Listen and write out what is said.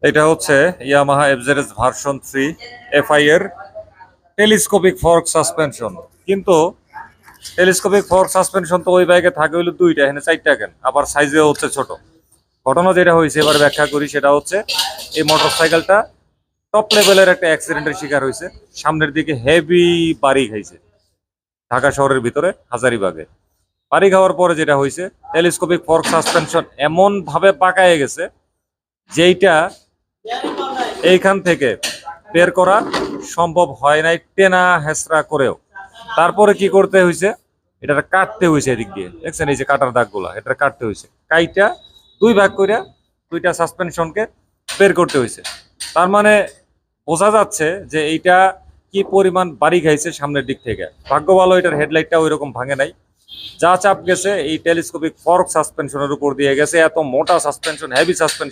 এটা হচ্ছে Yamaha FZS version 3 FI এর টেলিস্কোপিক ফর্ক সাসপেনশন। কিন্তু টেলিস্কোপিক ফর্ক সাসপেনশন তো ওই বাইকে থাকে হইলো দুইটা, এখানে চারটা কেন, আবার সাইজেও হচ্ছে ছোট। ঘটনা যেটা হয়েছে এবার ব্যাখ্যা করি, সেটা হচ্ছে এই মোটরসাইকেলটা টপ লেভেলের একটা অ্যাক্সিডেন্টের শিকার হয়েছে। সামনের দিকে হেভি বাড়ি খাইছে ঢাকা শহরের ভিতরে হাজারিবাগে। বাড়ি খাওয়ার পরে যেটা হয়েছে, টেলিস্কোপিক ফর্ক সাসপেনশন এমন ভাবে পাকায় গেছে যেইটা এইখান থেকে বের করা সম্ভব হয় নাই টেনা হেসরা করেও। তারপরে কি করতে হয়েছে, এটা কাটতে হয়েছে এদিক দিয়ে, দেখছেন এই যে কাটার দাগগুলা, এটা কাটতে হয়েছে, কাইটা দুই ভাগ করে দুইটা সাসপেনশনকে বের করতে হয়েছে। তার মানে বোঝা যাচ্ছে যে এইটা কি পরিমাণ বাড়ি খাইছে সামনের দিক থেকে। ভাগ্য ভালো এটার হেডলাইটটা ওই রকম ভাঙে নাই। যা চাপ গেছে এই টেলিস্কোপিক ফর্ক সাসপেনশনের উপর দিয়ে গেছে, এত মোটা সাসপেনশন, হেভি সাসপেনশন।